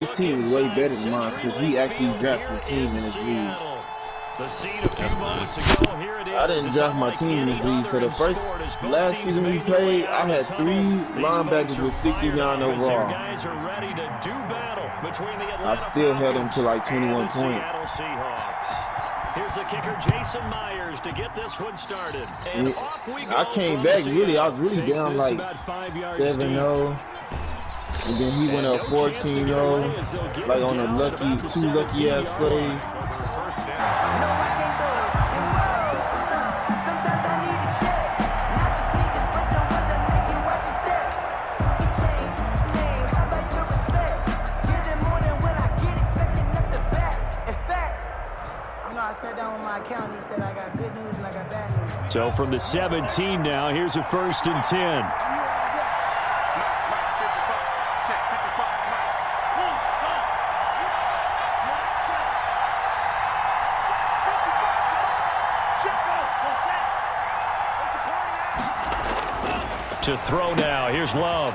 His team is way better than mine because he actually drafted his team in his league. The seed a few moments ago, here it is. I didn't draft my team in this league, so the last season we played, I had 3 linebackers with 69 overall. I still held them to like 21 points. Here's the kicker, Jason Myers, to get this one started. And off we go. I came back really, I was really down like 7-0. And then he went up 14-0, like on a 2 lucky ass plays. So from the 17 now, here's a 1st and 10. To throw now, here's Love.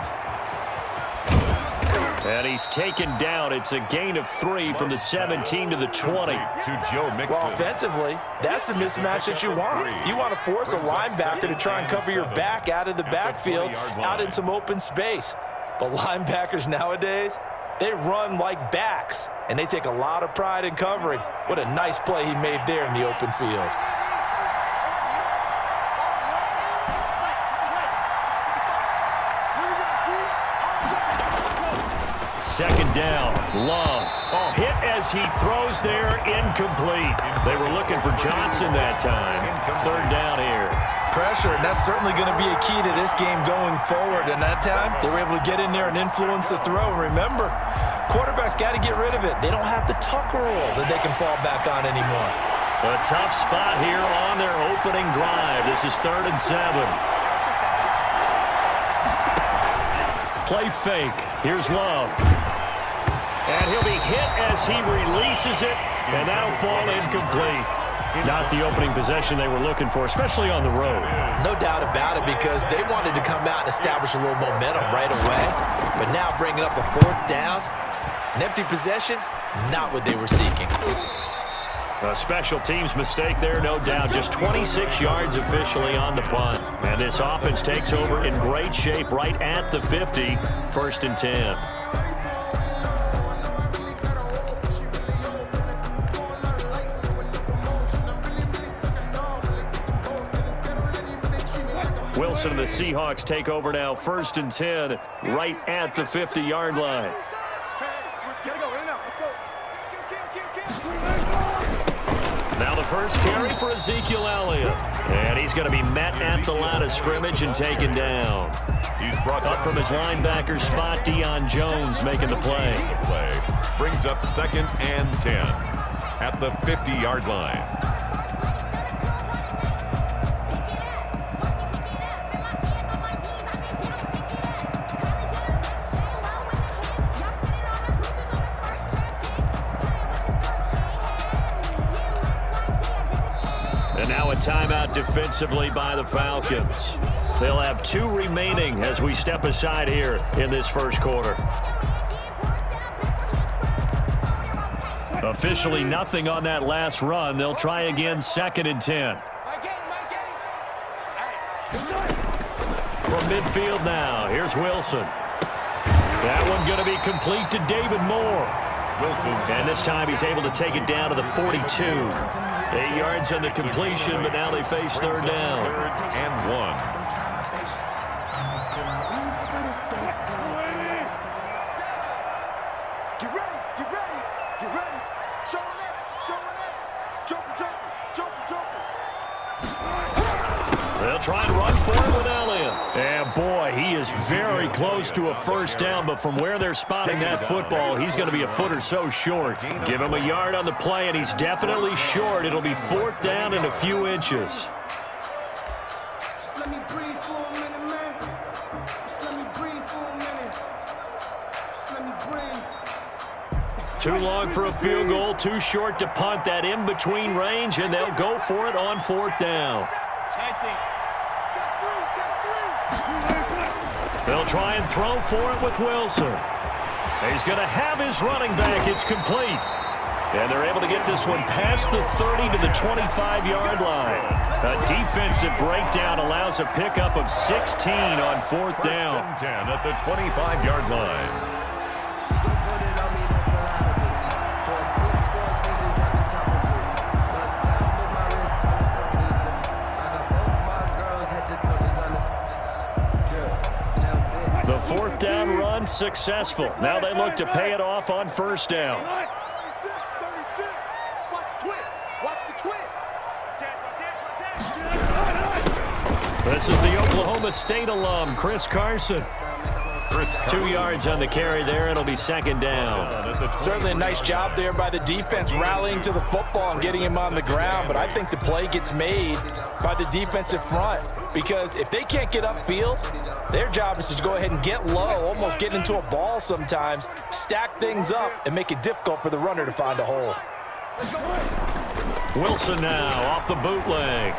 And he's taken down. It's a gain of 3 from the 17 to the 20. To Joe Mixon. Well, offensively, that's the mismatch that you want. You want to force a linebacker to try and cover your back out of the backfield, out in some open space. But linebackers nowadays, they run like backs, and they take a lot of pride in covering. What a nice play he made there in the open field. Second down, Love. Oh, hit as he throws there, incomplete. They were looking for Johnson that time. 3rd down here. Pressure, and that's certainly going to be a key to this game going forward. And that time, they were able to get in there and influence the throw. And remember, quarterbacks got to get rid of it. They don't have the Tucker rule that they can fall back on anymore. A tough spot here on their opening drive. This is 3rd and 7. Play fake. Here's Love. And he'll be hit as he releases it, and that'll fall incomplete. Not the opening possession they were looking for, especially on the road. No doubt about it, because they wanted to come out and establish a little momentum right away. But now bringing up a 4th down, an empty possession, not what they were seeking. A special teams mistake there, no doubt. Just 26 yards officially on the punt. And this offense takes over in great shape right at the 50. 1st and 10. Wilson and the Seahawks take over now. 1st and 10 right at the 50-yard line. Now the first carry for Ezekiel Elliott. And he's going to be met at the line of scrimmage and taken down. He's brought up from his linebacker spot. Deion Jones making the play. Brings up 2nd and 10 at the 50-yard line. And now a timeout defensively by the Falcons. They'll have 2 remaining as we step aside here in this 1st quarter. Officially nothing on that last run. They'll try again 2nd and 10. From midfield now, here's Wilson. That one going to be complete to David Moore. And this time he's able to take it down to the 42. 8 yards on the completion, but now they face 3rd down. 3rd and 1. They'll try and run for it with Elliott. And boy, he is very close to a 1st down, but from where they're spotting that football, he's going to be a foot or so short. Give him a yard on the play, and he's definitely short. It'll be 4th down and a few inches. Too long for a field goal, too short to punt. That in-between range, and they'll go for it on 4th down. They'll try and throw for it with Wilson. He's going to have his running back. It's complete. And they're able to get this one past the 30 to the 25-yard line. A defensive breakdown allows a pickup of 16 on 4th down. 10 at the 25-yard line. The 4th down run successful. Now they look to pay it off on 1st down. This is the Oklahoma State alum, Chris Carson. 2 yards on the carry there. It'll be 2nd down. Certainly a nice job there by the defense rallying to the football and getting him on the ground, but I think the play gets made by the defensive front because if they can't get upfield, their job is to go ahead and get low, almost get into a ball sometimes, stack things up, and make it difficult for the runner to find a hole. Wilson now off the bootleg.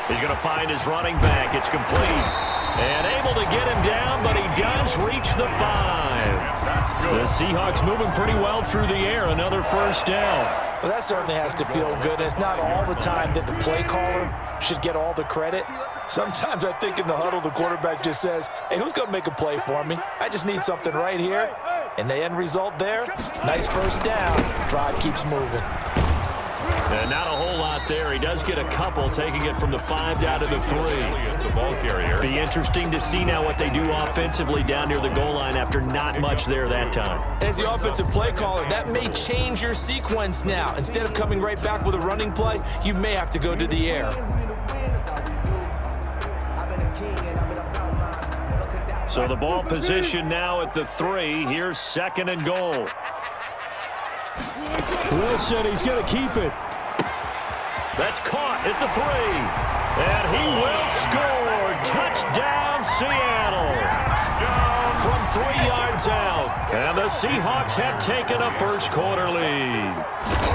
He's going to find his running back. It's complete. And able to get him down, but he does reach the 5. The Seahawks moving pretty well through the air. Another 1st down. Well, that certainly has to feel good. And it's not all the time that the play caller should get all the credit. Sometimes I think in the huddle, the quarterback just says, hey, who's going to make a play for me? I just need something right here. And the end result there, nice 1st down. Drive keeps moving. And not a whole lot there. He does get a couple, taking it from the 5 down to the 3. The ball carrier. Be interesting to see now what they do offensively down near the goal line after not much there that time. As the offensive play caller, that may change your sequence now. Instead of coming right back with a running play, you may have to go to the air. So the ball position now at the 3. Here's 2nd and goal. Wilson, he's going to keep it. That's caught at the 3. And he will score. Touchdown, Seattle. From 3 yards out. And the Seahawks have taken a first-quarter lead.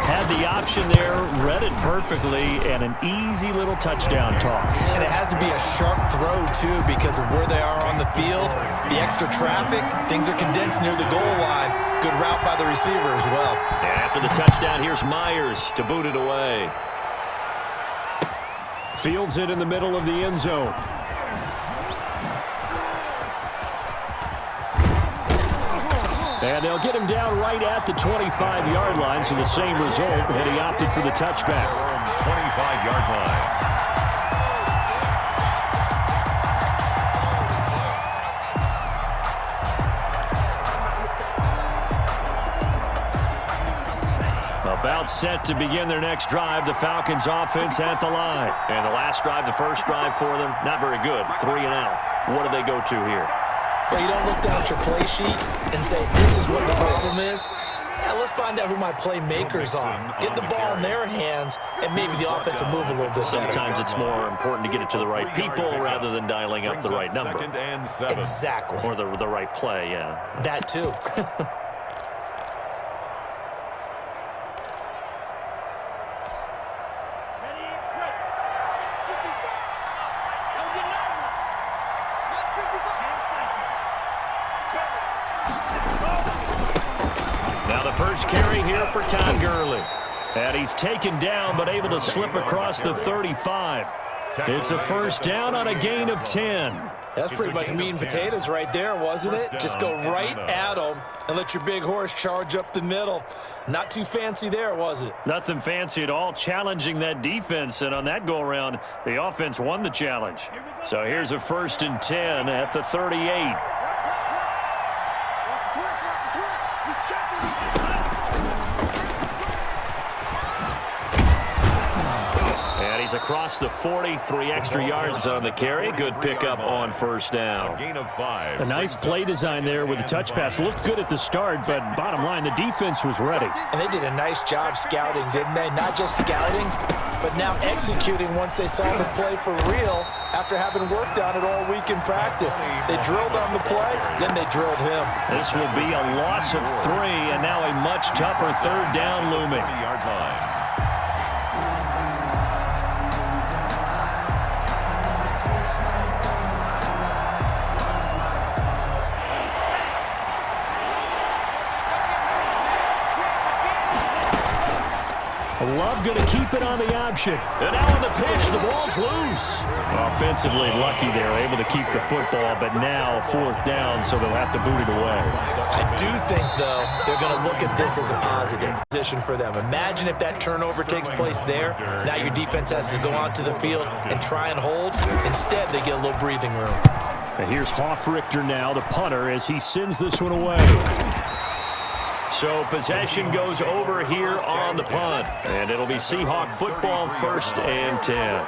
Had the option there, read it perfectly, and an easy little touchdown toss. And it has to be a sharp throw, too, because of where they are on the field. The extra traffic, things are condensed near the goal line. Good route by the receiver as well. And after the touchdown, here's Myers to boot it away. Fields it in the middle of the end zone. And they'll get him down right at the 25-yard line, so the same result, and he opted for the touchback. 25-yard line. About set to begin their next drive, the Falcons offense at the line. And the last drive, the first drive for them, not very good. 3 and out. What do they go to here? Well, you don't look down at your play sheet and say, this is what the problem is. Now, let's find out who my playmakers are. Get the ball in their hands, and maybe the offense will move a little bit better. Sometimes it's more important to get it to the right people rather than dialing up the right number. Exactly. Or the right play, yeah. That, too. First carry here for Todd Gurley. And he's taken down, but able to slip across the 35. It's a first down on a gain of 10. That's pretty much meat and potatoes right there, wasn't it? Just go right at them and let your big horse charge up the middle. Not too fancy there, was it? Nothing fancy at all, challenging that defense. And on that go-around, the offense won the challenge. So here's a 1st and 10 at the 38. He's across the 40, 3 extra yards on the carry. Good pickup on first down. Gain of 5. A nice play design there with the touch pass. Looked good at the start, but bottom line, the defense was ready. And they did a nice job scouting, didn't they? Not just scouting, but now executing once they saw the play for real after having worked on it all week in practice. They drilled on the play, then they drilled him. This will be a loss of 3, and now a much tougher 3rd down looming. 30-yard line. Love going to keep it on the option. And now on the pitch, the ball's loose. Offensively lucky there, able to keep the football, but now 4th down, so they'll have to boot it away. I do think, though, they're going to look at this as a positive position for them. Imagine if that turnover takes place there. Now your defense has to go onto the field and try and hold. Instead, they get a little breathing room. And here's Hofrichter now, the punter, as he sends this one away. So possession goes over here on the punt. And it'll be Seahawk football, 1st and 10.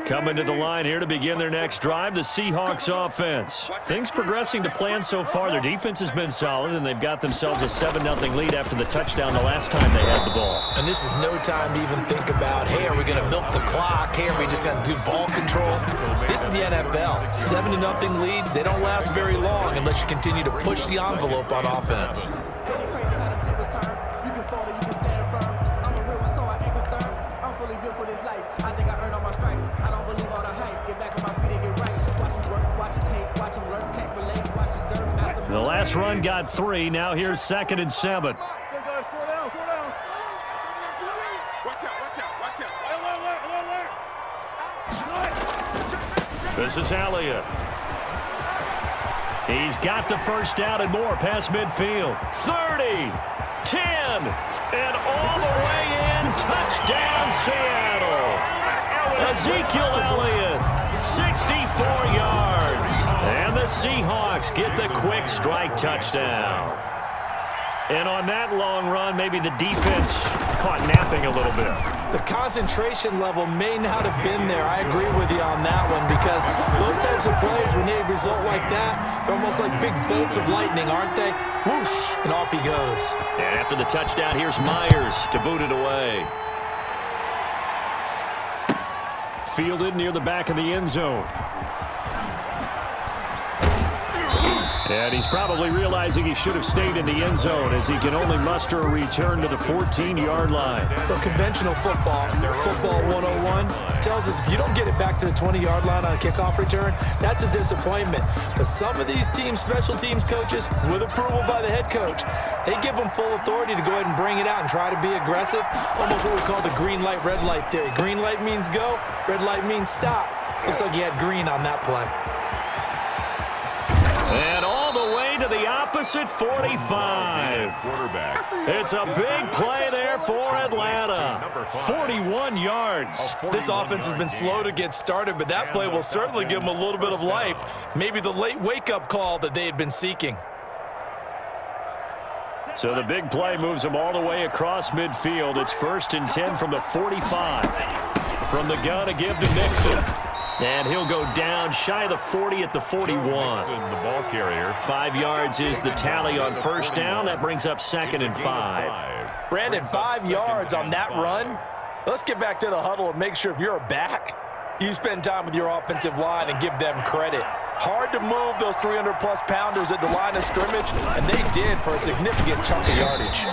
Coming to the line here to begin their next drive, the Seahawks offense. Things progressing to plan so far. Their defense has been solid, and they've got themselves a 7-0 lead after the touchdown the last time they had the ball. And this is no time to even think about, hey, are we going to milk the clock? Hey, are we just going to do ball control? This is the NFL. 7-0 leads, they don't last very long unless you continue to push the envelope on offense. The last run got 3. Now here's 2nd and 7. This is Elliott. He's got the 1st down and more past midfield. 30, 10, and all the way in. Touchdown, Seattle. Ezekiel Elliott, 64 yards. And the Seahawks get the quick strike touchdown. And on that long run, maybe the defense caught napping a little bit. The concentration level may not have been there. I agree with you on that one, because those types of plays, when they result like that, they're almost like big bolts of lightning, aren't they? Whoosh, and off he goes. And after the touchdown, here's Myers to boot it away. Fielded near the back of the end zone. And he's probably realizing he should have stayed in the end zone, as he can only muster a return to the 14-yard line. Well, conventional football 101, tells us if you don't get it back to the 20-yard line on a kickoff return, that's a disappointment. But some of these teams, special teams coaches, with approval by the head coach, they give them full authority to go ahead and bring it out and try to be aggressive. Almost what we call the green light, red light theory. Green light means go, red light means stop. Looks like he had green on that play. And all the way to the opposite 45. It's a big play there for Atlanta. 41 yards. This offense has been slow to get started, but that play will certainly give them a little bit of life. Maybe the late wake-up call that they had been seeking. So the big play moves them all the way across midfield. It's 1st and 10 from the 45. From the gun to give to Mixon. And he'll go down shy of the 40 at the 41. The ball carrier. 5 yards is the tally on 1st down. That brings up 2nd and 5. Brandon, 5 yards on that run. Let's get back to the huddle and make sure if you're a back, you spend time with your offensive line and give them credit. Hard to move those 300-plus pounders at the line of scrimmage, and they did for a significant chunk of yardage.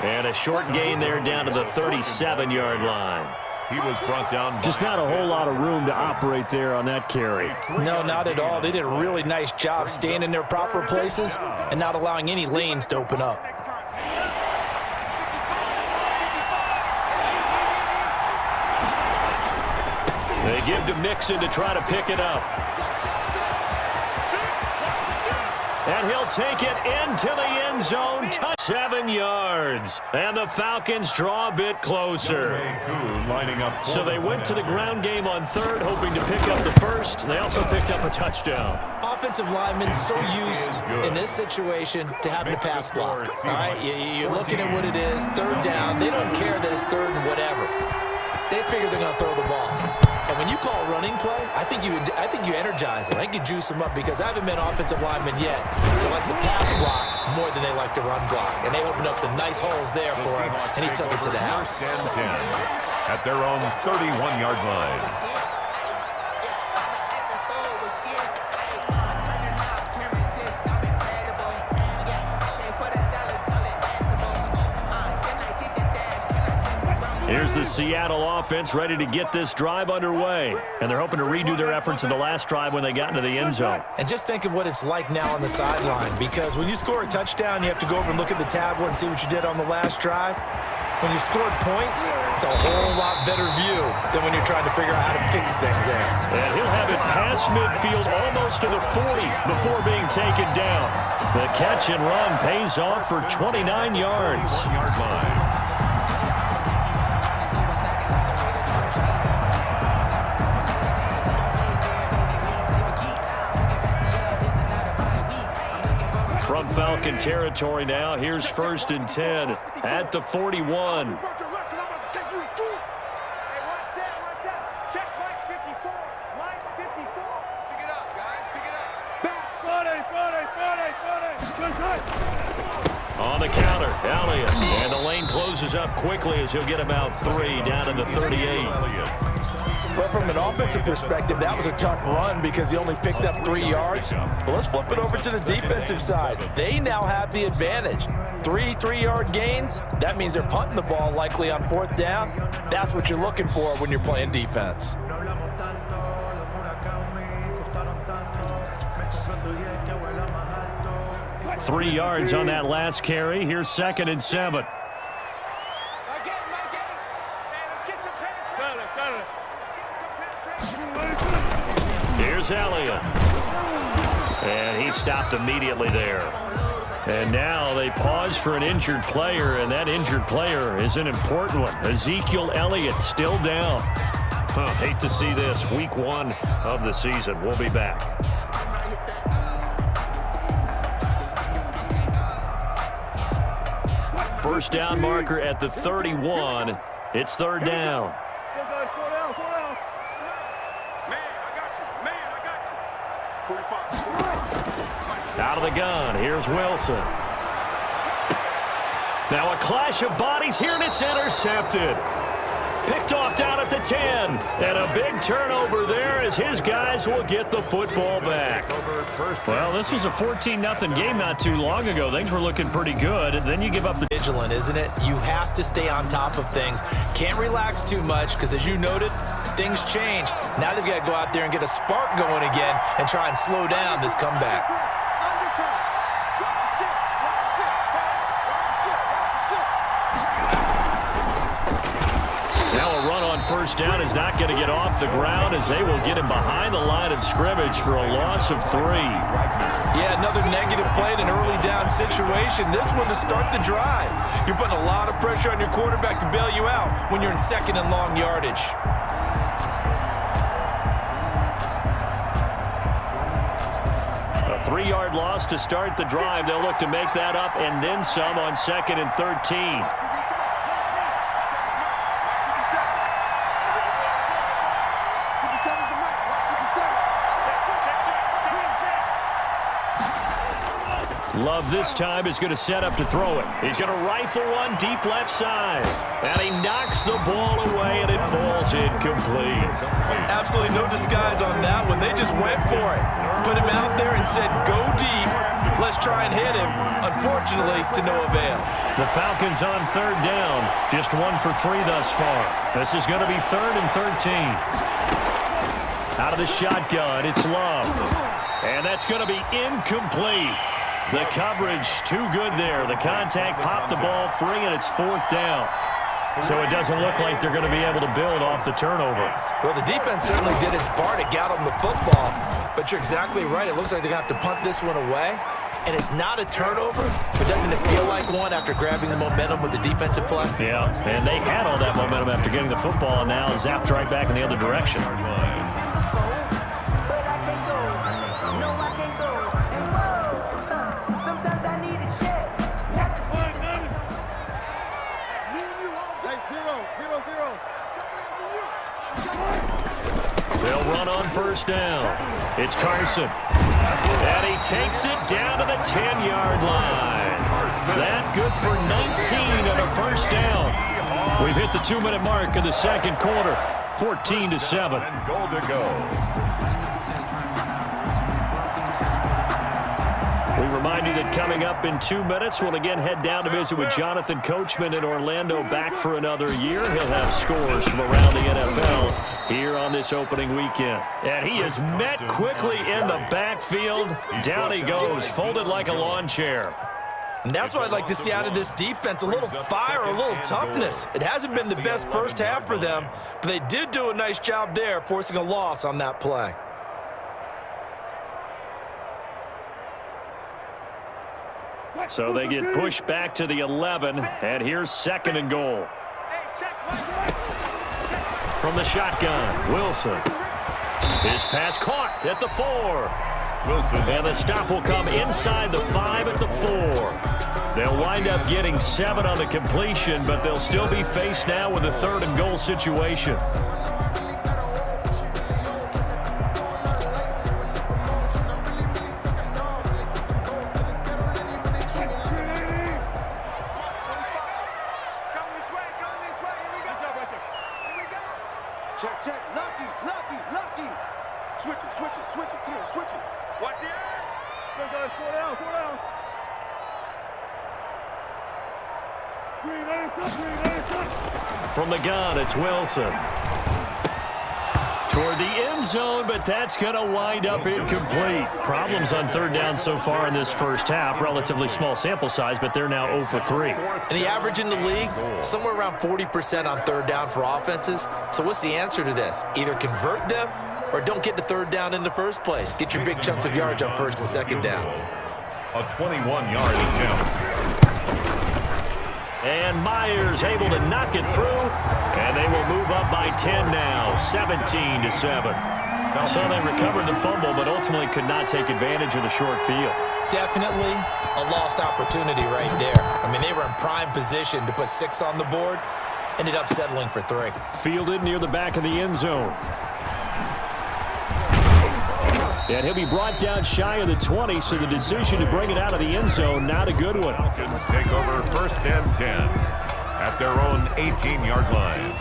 And a short gain there down to the 37-yard line. He was brought down. Just not a whole lot of room to operate there on that carry. No, not at all. They did a really nice job staying in their proper places and not allowing any lanes to open up. They give to Mixon to try to pick it up. And he'll take it into the end zone. 7 yards. And the Falcons draw a bit closer. So they went to the ground game on 3rd, hoping to pick up the 1st. They also picked up a touchdown. Offensive linemen so used in this situation to having to pass block. All right, you're looking at what it is, 3rd down. They don't care that it's 3rd and whatever. They figure they're going to throw the ball. And when you call a running play, I think you energize them. I think you juice them up, because I haven't met an offensive lineman yet that likes to pass block more than they like to run block. And they opened up some nice holes there for him, and he took it to the house. 10 at their own 31-yard line. Here's the Seattle offense ready to get this drive underway. And they're hoping to redo their efforts in the last drive when they got into the end zone. And just think of what it's like now on the sideline, because when you score a touchdown, you have to go over and look at the tablet and see what you did on the last drive. When you scored points, it's a whole lot better view than when you're trying to figure out how to fix things there. And he'll have it past midfield almost to the 40 before being taken down. The catch and run pays off for 29 yards. 1-yard line. From Falcon territory now, here's 1st and 10 at the 41. On the counter, Elliott. And the lane closes up quickly as he'll get about 3 down to the 38. But from an offensive perspective, that was a tough run because he only picked up 3 yards. But let's flip it over to the defensive side. They now have the advantage. 3 3-yard gains, that means they're punting the ball likely on 4th down. That's what you're looking for when you're playing defense. Three yards on that last carry. Here's 2nd and 7. Here's Elliott. And he stopped immediately there. And now they pause for an injured player, and that injured player is an important one. Ezekiel Elliott still down. Hate to see this. Week 1 of the season. We'll be back. First down marker at the 31. It's 3rd down. Out of the gun, here's Wilson. Now a clash of bodies here, and it's intercepted. Picked off down at the 10. And a big turnover there as his guys will get the football back. Well, this was a 14-0 game not too long ago. Things were looking pretty good. And then you give up the... Vigilant, isn't it? You have to stay on top of things. Can't relax too much because, as you noted, things change. Now they've got to go out there and get a spark going again and try and slow down this comeback. First down is not going to get off the ground as they will get him behind the line of scrimmage for a loss of 3. Yeah, another negative play in an early down situation. This one to start the drive. You're putting a lot of pressure on your quarterback to bail you out when you're in 2nd and long yardage. A 3-yard loss to start the drive. They'll look to make that up and then some on 2nd and 13. Love this time is going to set up to throw it. He's going to rifle one deep left side. And he knocks the ball away, and it falls incomplete. Absolutely no disguise on that one. They just went for it. Put him out there and said, go deep. Let's try and hit him. Unfortunately, to no avail. The Falcons on 3rd down. Just 1 for 3 thus far. This is going to be 3rd and 13. Out of the shotgun, it's Love. And that's going to be incomplete. The coverage too good there. The contact popped the ball free, and it's 4th down. So it doesn't look like they're going to be able to build off the turnover. Well, the defense certainly did its part to get them the football. But you're exactly right. It looks like they're going to have to punt this one away. And it's not a turnover, but doesn't it feel like one after grabbing the momentum with the defensive play? Yeah, and they had all that momentum after getting the football, and now zapped right back in the other direction. They'll run on 1st down. It's Carson. And he takes it down to the 10-yard line. That good for 19 and a 1st down. We've hit the 2-minute mark of the 2nd quarter. 14-7. And goal to go. We remind you that coming up in 2 minutes, we'll again head down to visit with Jonathan Coachman in Orlando, back for another year. He'll have scores from around the NFL here on this opening weekend. And he is met quickly in the backfield. Down he goes, folded like a lawn chair. And that's what I'd like to see out of this defense, a little fire, a little toughness. It hasn't been the best first half for them, but they did do a nice job there, forcing a loss on that play. So they get pushed back to the 11, and here's 2nd and goal. From the shotgun, Wilson. His pass caught at the 4. Wilson. And the stop will come inside the 5 at the 4. They'll wind up getting 7 on the completion, but they'll still be faced now with a 3rd and goal situation. Check. Lucky. Switch it. Come on, switch it. Watch the end. Go, guys. 4 down. From the gun, it's Wilson. Toward the end zone, but that's going to wind up incomplete. Problems on 3rd down so far in this first half. Relatively small sample size, but they're now 0 for 3. And the average in the league, somewhere around 40% on 3rd down for offenses. So what's the answer to this? Either convert them or don't get to 3rd down in the first place. Get your big chunks of yards on 1st and 2nd down. A 21-yard attempt. And Myers able to knock it through, and they will move up by 10 now, 17-7. So they recovered the fumble, but ultimately could not take advantage of the short field. Definitely a lost opportunity right there. I mean, they were in prime position to put 6 on the board, ended up settling for 3. Fielded near the back of the end zone. And he'll be brought down shy of the 20, so the decision to bring it out of the end zone, not a good one. Falcons take over 1st and 10 at their own 18-yard line.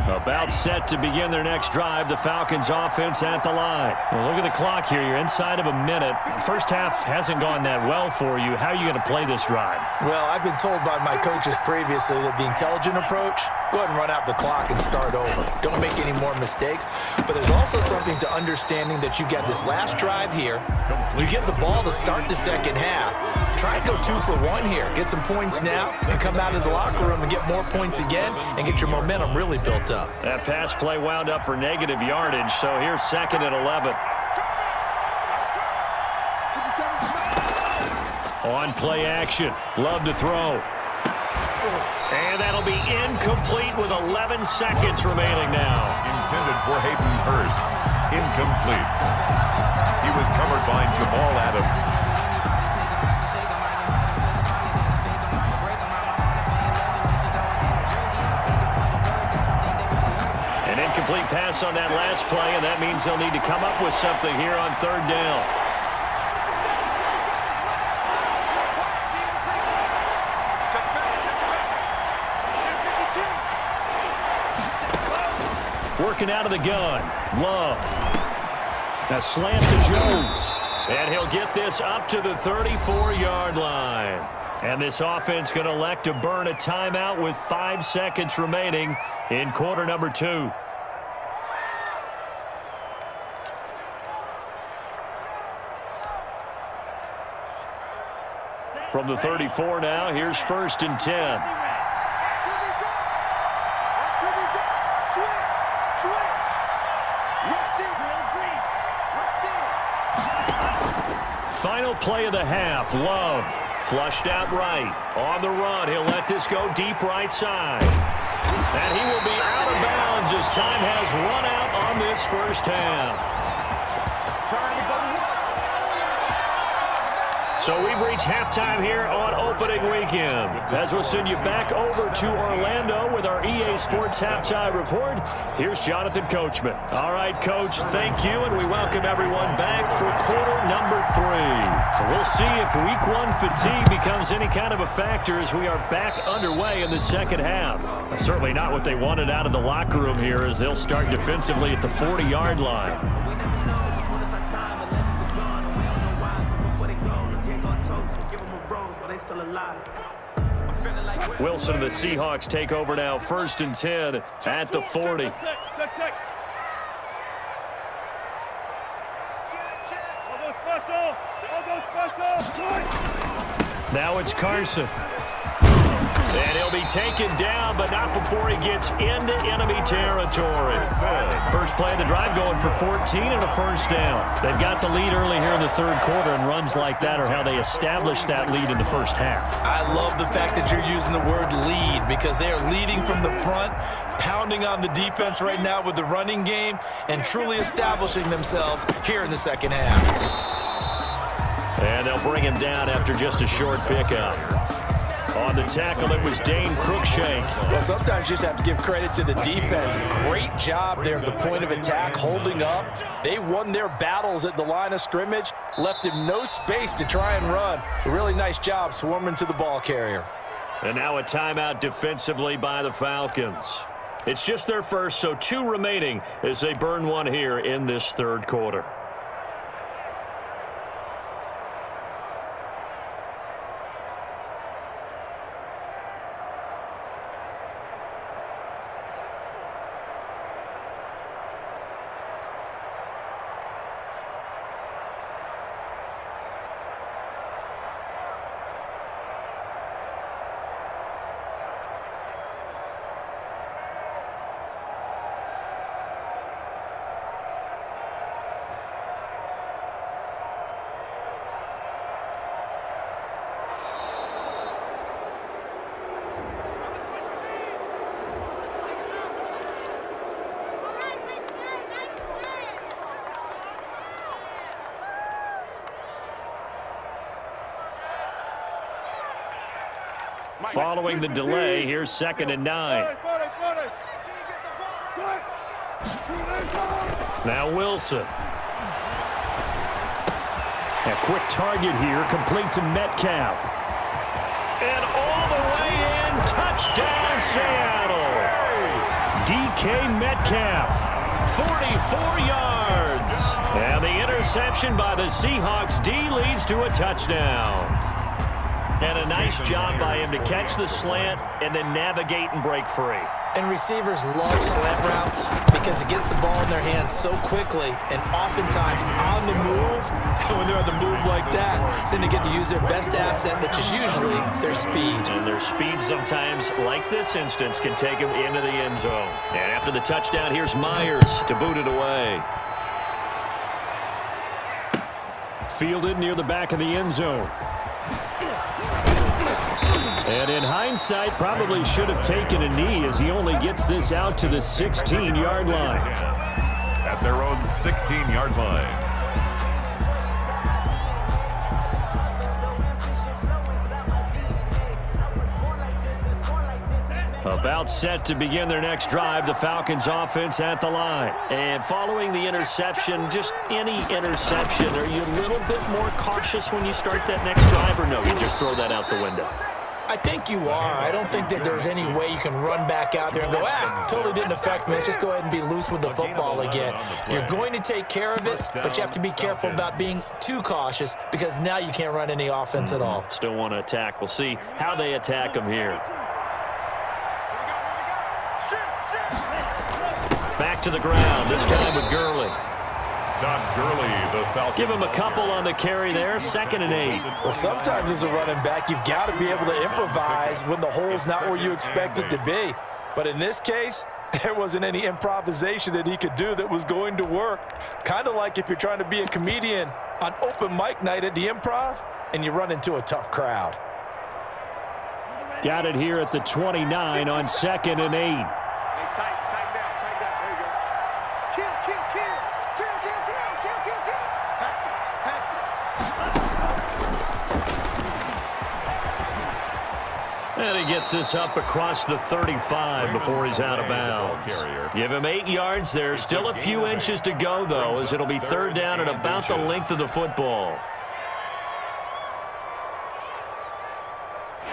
About set to begin their next drive. The Falcons offense at the line. Well, look at the clock here. You're inside of a minute. First half hasn't gone that well for you. How are you going to play this drive? Well, I've been told by my coaches previously that the intelligent approach, go ahead and run out the clock and start over. Don't make any more mistakes. But there's also something to understanding that you get this last drive here. You get the ball to start the second half. Try and go 2 for 1 here. Get some points now and come out of the locker room and get more points again and get your momentum really built up. That pass play wound up for negative yardage, so here's 2nd and 11. On play action. Love to throw. And that'll be incomplete with 11 seconds remaining now. Intended for Hayden Hurst. Incomplete. He was covered by Jamal Adams. An incomplete pass on that last play, and that means they'll need to come up with something here on 3rd down. Working out of the gun. Love. Now slant to Jones. And he'll get this up to the 34-yard line. And this offense going to elect to burn a timeout with 5 seconds remaining in quarter number 2. From the 34 now, here's 1st and 10. Final play of the half. Love flushed out right. On the run, he'll let this go deep right side. And he will be out of bounds as time has run out on this first half. So we've reached halftime here on opening weekend. As we'll send you back over to Orlando with our EA Sports Halftime Report, here's Jonathan Coachman. All right, Coach, thank you, and we welcome everyone back for quarter number 3. We'll see if week 1 fatigue becomes any kind of a factor as we are back underway in the second half. Certainly not what they wanted out of the locker room here as they'll start defensively at the 40-yard line. Wilson and the Seahawks take over now, 1st and 10 at the 40. Now it's Carson. And he'll be taken down, but not before he gets into enemy territory. First play of the drive going for 14 and a first down. They've got the lead early here in the third quarter, and runs like that are how they establish that lead in the first half. I love the fact that you're using the word lead because they are leading from the front, pounding on the defense right now with the running game, and truly establishing themselves here in the second half. And they'll bring him down after just a short pickup. On the tackle, it was Dane Cruikshank. Well, sometimes you just have to give credit to the defense. Great job there at the point of attack, holding up. They won their battles at the line of scrimmage, left him no space to try and run. A really nice job swarming to the ball carrier. And now a timeout defensively by the Falcons. It's just their first, so 2 remaining as they burn one here in this third quarter. Following the delay, here's 2nd and 9. Now Wilson. A quick target here, complete to Metcalf. And all the way in, touchdown Seattle. DK Metcalf, 44 yards. And the interception by the Seahawks D leads to a touchdown. And a nice job by him to catch the slant and then navigate and break free. And receivers love slant routes because it gets the ball in their hands so quickly and oftentimes on the move. And when they're on the move like that, then they get to use their best asset, which is usually their speed. And their speed sometimes, like this instance, can take them into the end zone. And after the touchdown, here's Myers to boot it away. Fielded near the back of the end zone. And in hindsight, probably should have taken a knee as he only gets this out to the 16-yard line. At their own 16-yard line. About set to begin their next drive, the Falcons offense at the line. And following the interception, just any interception, are you a little bit more cautious when you start that next drive, or no, you just throw that out the window? I think you are. I don't think that there's any way you can run back out there and go, totally didn't affect me. Let's just go ahead and be loose with the football again. You're going to take care of it, but you have to be careful about being too cautious because now you can't run any offense at all. Still want to attack. We'll see how they attack them here. Back to the ground, this time with Gurley. Todd Gurley, the Falcons. Give him a couple on the carry there, 2nd and 8. Well, sometimes as a running back, you've got to be able to improvise when the hole's not where you expect it to be. But in this case, there wasn't any improvisation that he could do that was going to work. Kind of like if you're trying to be a comedian on open mic night at the Improv and you run into a tough crowd. Got it here at the 29 on 2nd and 8. And he gets this up across the 35 before he's out of bounds. Give him 8 yards there. Still a few inches to go, though, as it'll be third down at about the length of the football.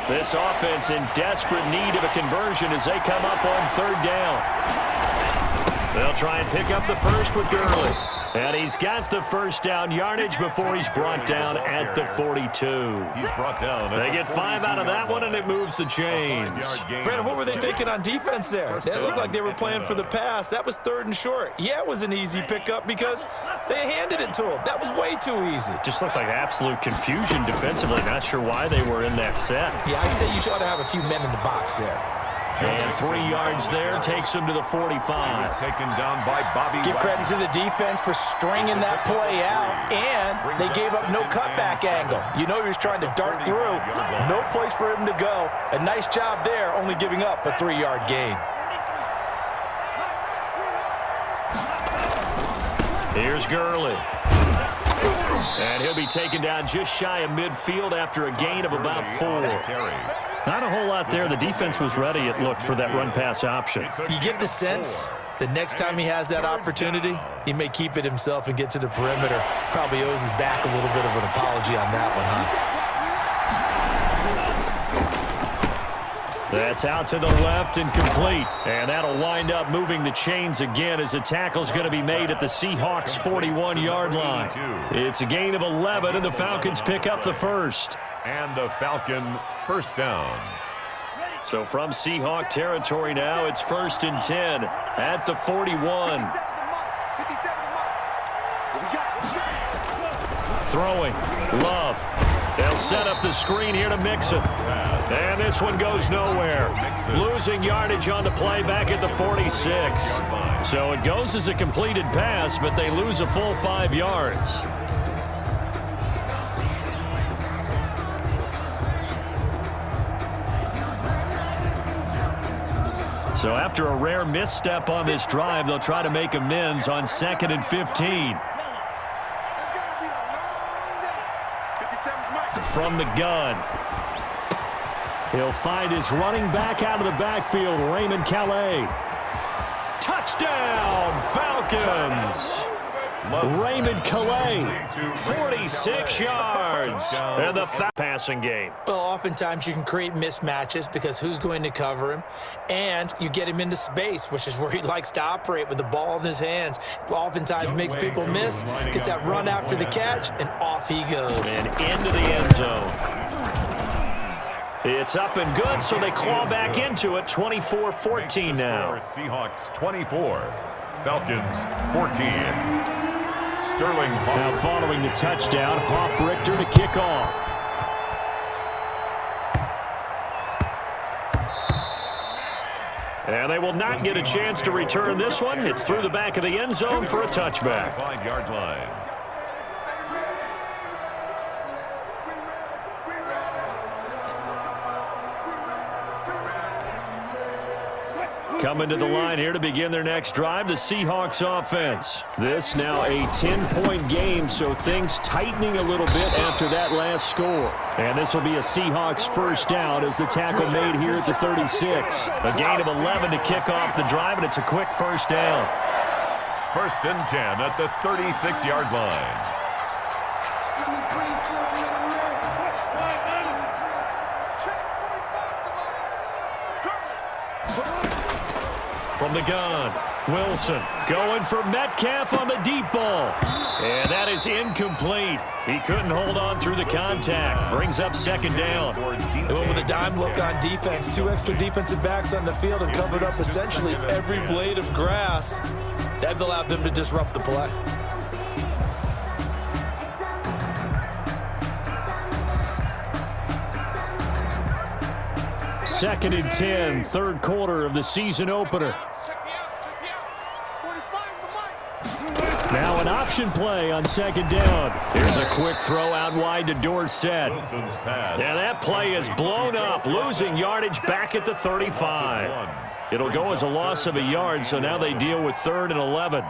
This offense in desperate need of a conversion as they come up on third down. They'll try and pick up the first with Gurley. And he's got the first down yardage before he's brought down at the 42. He's brought down. They get 5 out of that one, and it moves the chains. Brandon, what were they thinking on defense there? They looked like they were playing for the pass. That was 3rd and short. Yeah, it was an easy pickup because they handed it to him. That was way too easy. Just looked like absolute confusion defensively. Not sure why they were in that set. Yeah, I'd say you ought to have a few men in the box there. And 3 yards there takes him to the 45. Taken down by Bobby. Give credit to the defense for stringing that play out, and they gave up no cutback angle. You know he was trying to dart through. No place for him to go. A nice job there, only giving up a 3-yard gain. Here's Gurley. And he'll be taken down just shy of midfield after a gain of about 4. Not a whole lot there. The defense was ready, it looked, for that run-pass option. You get the sense the next time he has that opportunity, he may keep it himself and get to the perimeter. Probably owes his back a little bit of an apology on that one, huh? That's out to the left and complete. And that'll wind up moving the chains again as the tackle's going to be made at the Seahawks' 41-yard line. It's a gain of 11, and the Falcons pick up the first. And the Falcon first down. So from Seahawk territory now, it's 1st and 10 at the 41. Throwing. Love. They'll set up the screen here to Mixon. And this one goes nowhere. Losing yardage on the play back at the 46. So it goes as a completed pass, but they lose a full 5 yards. So after a rare misstep on this drive, they'll try to make amends on 2nd and 15. From the gun. He'll find his running back out of the backfield, Raymond Calais. Touchdown, Falcons! Raymond Calais, 46 yards in the passing game. Well, oftentimes you can create mismatches because who's going to cover him, and you get him into space, which is where he likes to operate with the ball in his hands. Oftentimes makes people miss, gets that run after the catch, and off he goes. And into the end zone. It's up and good, so they claw back into it, 24-14 now. Seahawks 24, Falcons 14. Sterling Hoff. Now following the touchdown, Hoff-Richter to kick off. And they will not get a chance to return this one. It's through the back of the end zone for a touchback. 5-yard line. Coming to the line here to begin their next drive, the Seahawks offense. This now a 10-point game, so things tightening a little bit after that last score. And this will be a Seahawks first down as the tackle made here at the 36. A gain of 11 to kick off the drive, and it's a quick first down. 1st and 10 at the 36-yard line. From the gun, Wilson going for Metcalf on the deep ball. And that is incomplete. He couldn't hold on through the contact. Brings up 2nd down. They went with a dime look on defense. 2 extra defensive backs on the field and covered up essentially every blade of grass. That allowed them to disrupt the play. Second and 10, 3rd quarter of the season opener. Now an option play on 2nd down. Here's a quick throw out wide to Dorsett. Yeah, that play is blown up, losing yardage back at the 35. It'll go as a loss of a yard, so now they deal with 3rd and 11.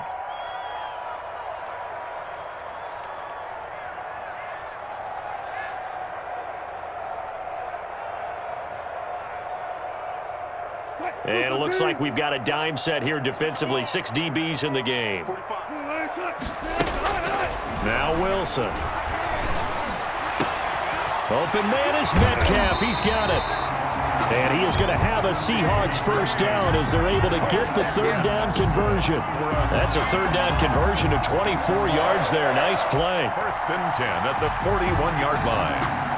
And it looks like we've got a dime set here defensively. 6 DBs in the game. Now Wilson. Open man is Metcalf. He's got it. And he is going to have a Seahawks first down as they're able to get the third down conversion. That's a third down conversion of 24 yards there. Nice play. First and 10 at the 41-yard line.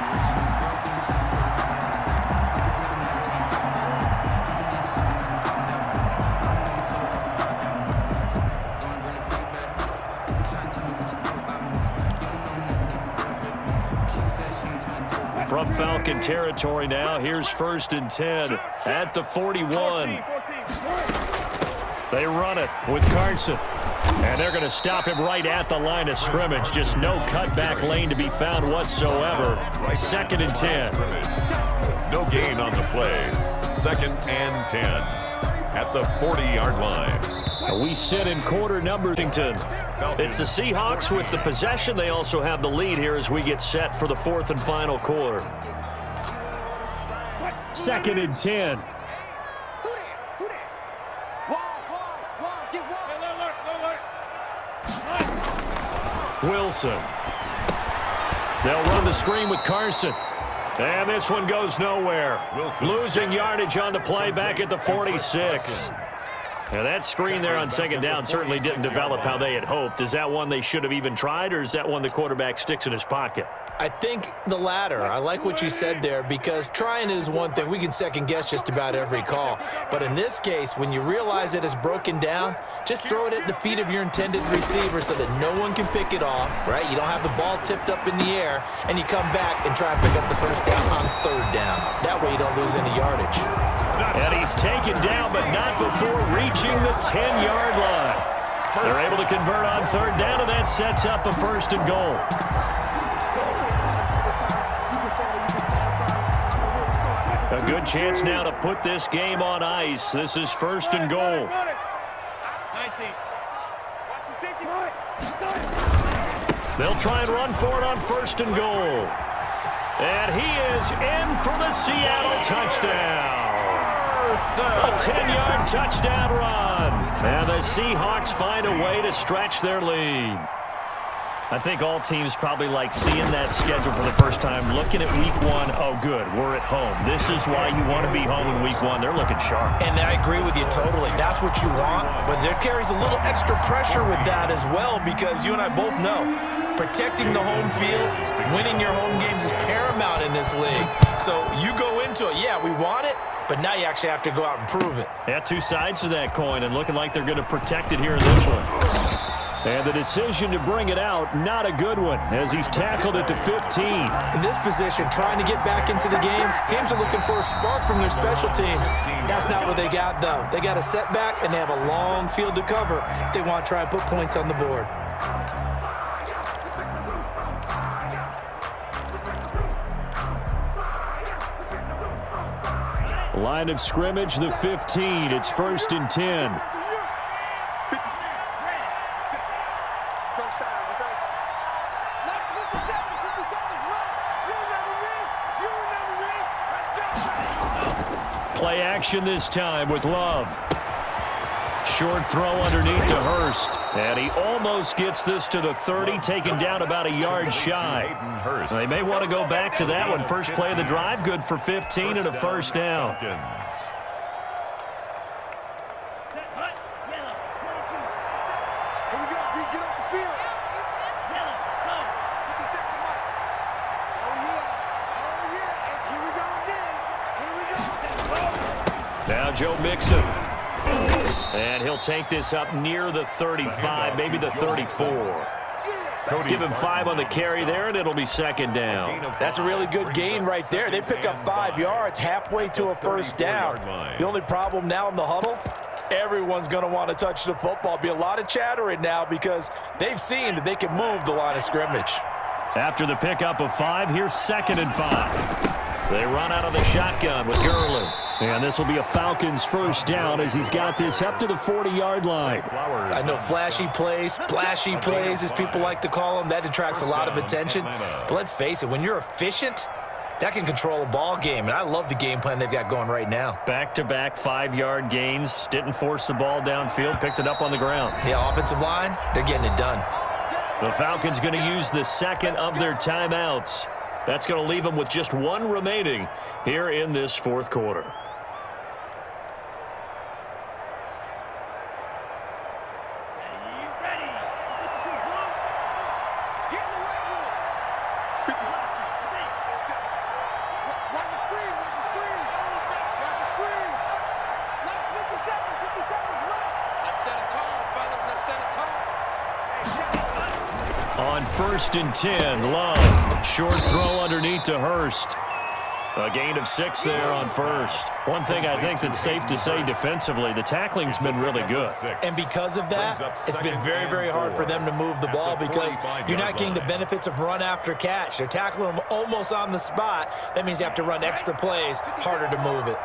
From Falcon territory now, here's first and 10 at the 41. They run it with Carson. And they're going to him right at the line of scrimmage. Just no cutback lane to be found whatsoever. Second and 10. No gain on the play. Second and 10 at the 40-yard line. We sit in quarter number. It's the Seahawks with the possession. They also have the lead here as we get set for the fourth and final quarter. Second and 10. Wilson. They'll run the screen with Carson. And this one goes nowhere. Wilson. Losing yardage on the play back at the 46. Now that screen there on second down certainly didn't develop how they had hoped. Is that one they should have even tried, or is that one the quarterback sticks in his pocket? I think the latter. I like what you said there, because trying is one thing. We can second guess just about every call. But in this case, when you realize it is broken down, just throw it at the feet of your intended receiver so that no one can pick it off, right? You don't have the ball tipped up in the air, and you come back and try and pick up the first down on third down. That way you don't lose any yardage. And he's taken down, but not before reaching the 10-yard line. They're able to convert on third down, and that sets up a first and goal. A good chance now to put this game on ice. This is first and goal. They'll try and run for it on first and goal. And he is in for the Seattle touchdown. A 10-yard touchdown run. And the Seahawks find a way to stretch their lead. I think all teams probably like seeing that schedule for the first time, looking at week one. Oh, good, we're at home. This is why you want to be home in week one. They're looking sharp. And I agree with you totally. That's what you want. But there carries a little extra pressure with that as well, because you and I both know protecting the home field, winning your home games is paramount in this league. So you go into it, yeah, we want it, but now you actually have to go out and prove it. Yeah, two sides to that coin, and looking like they're going to protect it here in this one. And the decision to bring it out, not a good one, as he's tackled at the 15. In this position, trying to get back into the game, teams are looking for a spark from their special teams. That's not what they got, though. They got a setback, and they have a long field to cover if they want to try and put points on the board. Line of scrimmage, the 15. It's first and 10. Play action this time with Love. Short throw underneath to Hurst. And he almost gets this to the 30, taken down about a yard shy. They may want to go back to that one. First play of the drive, good for 15 and a first down. Now Joe Mixon. And he'll take this up near the 35, maybe the 34. Give him 5 on the carry there, and it'll be second down. That's a really good gain right there. They pick up 5 yards halfway to a first down. The only problem now in the huddle, everyone's going to want to touch the football. Be a lot of chattering now because they've seen that they can move the line of scrimmage. After the pickup of 5, here's second and 5. They run out of the shotgun with Gurley. And this will be a Falcons first down as he's got this up to the 40-yard line. I know flashy plays, splashy plays, as people like to call them, that attracts a lot of attention. But let's face it, when you're efficient, that can control a ball game, and I love the game plan they've got going right now. Back-to-back 5-yard gains. Didn't force the ball downfield. Picked it up on the ground. The offensive line, they're getting it done. The Falcons going to use the second of their timeouts. That's going to leave them with just one remaining here in this fourth quarter. On 1st and 10, Love. Short throw underneath to Hurst. A gain of 6 there on first. One thing I think that's safe to say defensively, the tackling's been really good. And because of that, it's been very, very hard for them to move the ball because you're not getting the benefits of run after catch. They're tackling them almost on the spot. That means you have to run extra plays, harder to move it.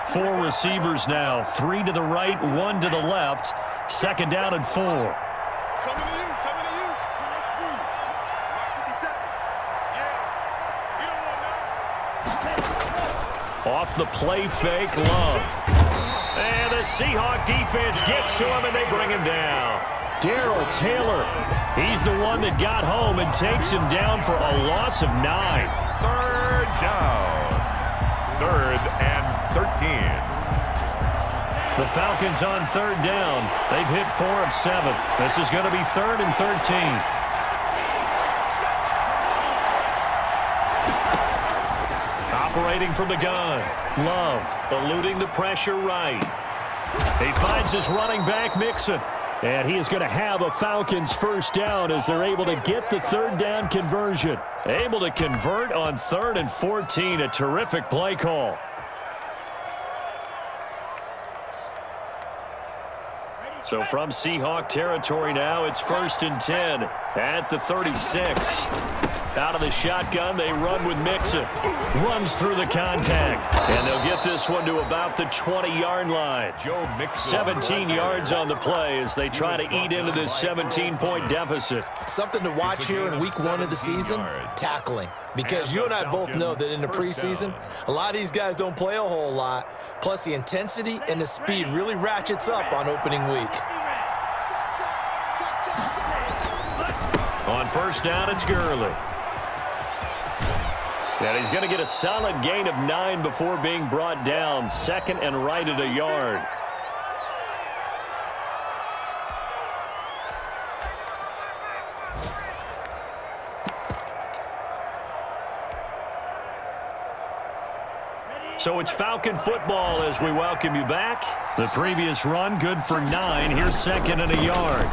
4 receivers now, 3 to the right, 1 to the left. 2nd down and 4. Coming to you. Off the play fake, Love. And the Seahawk defense gets to him, and they bring him down. Darrell Taylor, he's the one that got home and takes him down for a loss of 9. 3rd down. 3rd and 13. The Falcons on 3rd down. They've hit 4 of 7. This is going to be 3rd and 13. Operating from the gun. Love eluding the pressure right. He finds his running back, Mixon. And he is going to have a Falcons first down as they're able to get the 3rd down conversion. Able to convert on 3rd and 14. A terrific play call. So from Seahawk territory now, it's 1st and 10 at the 36. Out of the shotgun, they run with Mixon. Runs through the contact. And they'll get this one to about the 20-yard line. 17 yards on the play as they try to eat into this 17-point deficit. Something to watch here in week 1 of the season, tackling. Because you and I both know that in the preseason, a lot of these guys don't play a whole lot. Plus, the intensity and the speed really ratchets up on opening week. On 1st down, it's Gurley. And he's going to get a solid gain of 9 before being brought down. 2nd and right at a yard. So it's Falcon football as we welcome you back. The previous run good for 9. Here's 2nd and a yard.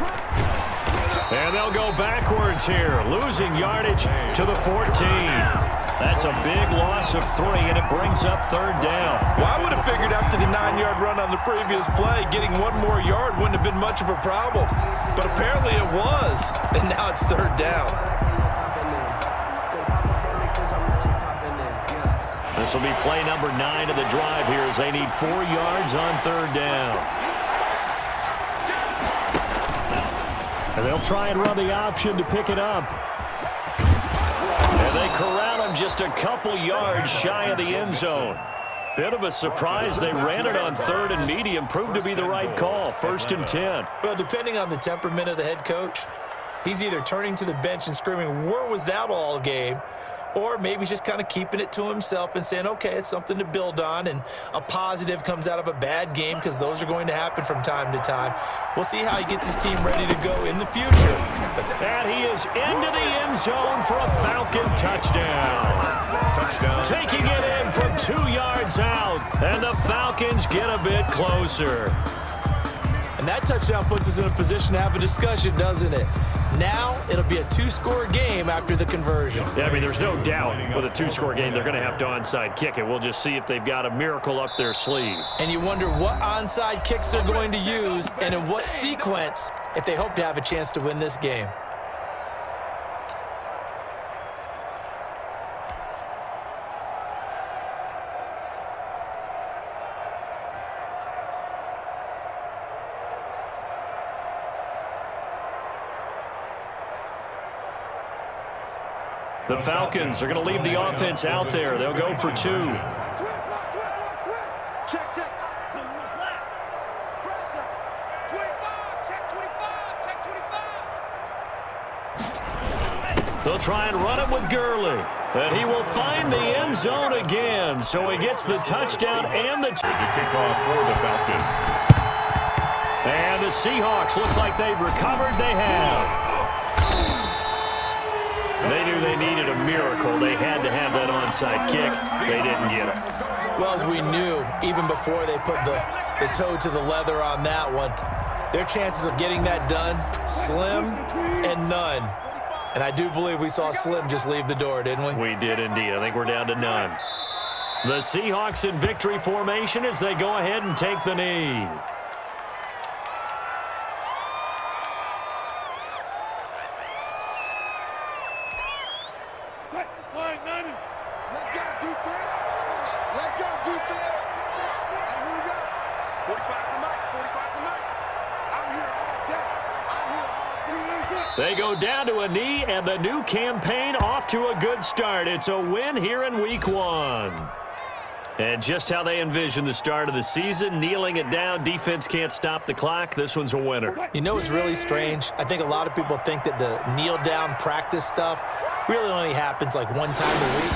And they'll go backwards here, losing yardage to the 14. That's a big loss of 3, and it brings up 3rd down. Well, I would have figured after the 9-yard run on the previous play, getting 1 more yard wouldn't have been much of a problem. But apparently it was, and now it's 3rd down. This will be play number 9 of the drive here as they need 4 yards on 3rd down. And they'll try and run the option to pick it up. And they corral him just a couple yards shy of the end zone. Bit of a surprise. They ran it on 3rd and medium. Proved to be the right call. 1st and 10. Well, depending on the temperament of the head coach, he's either turning to the bench and screaming, "Where was that all game?" Or maybe he's just kind of keeping it to himself and saying, okay, it's something to build on, and a positive comes out of a bad game because those are going to happen from time to time. We'll see how he gets his team ready to go in the future. And he is into the end zone for a Falcon touchdown. Taking it in from 2 yards out, and the Falcons get a bit closer. And that touchdown puts us in a position to have a discussion, doesn't it? Now it'll be a 2-score game after the conversion. Yeah, I mean, there's no doubt with a 2-score game they're going to have to onside kick it. We'll just see if they've got a miracle up their sleeve. And you wonder what onside kicks they're going to use and in what sequence if they hope to have a chance to win this game. The Falcons are going to leave the offense out there. They'll go for 2. Check, check. 25, check 25, check 25. They'll try and run it with Gurley. And he will find the end zone again. So he gets the touchdown and the... It's a kickoff for the Falcons. And the Seahawks, looks like they've recovered. They have. They knew they needed a miracle. They had to have that onside kick. They didn't get it. Well, as we knew, even before they put the toe to the leather on that one, their chances of getting that done, slim and none. And I do believe we saw Slim just leave the door, didn't we? We did indeed. I think we're down to none. The Seahawks in victory formation as they go ahead and take the knee. Flag 90. Let's go, defense. Let's go, defense. And who we got? 45 tonight. 45 tonight. I'm here all day. I'm here all day. They go down to a knee, and the new campaign off to a good start. It's a win here in Week 1. And just how they envision the start of the season, kneeling it down, defense can't stop the clock. This one's a winner. You know what's really strange? I think a lot of people think that the kneel-down practice stuff really only happens like one time a week.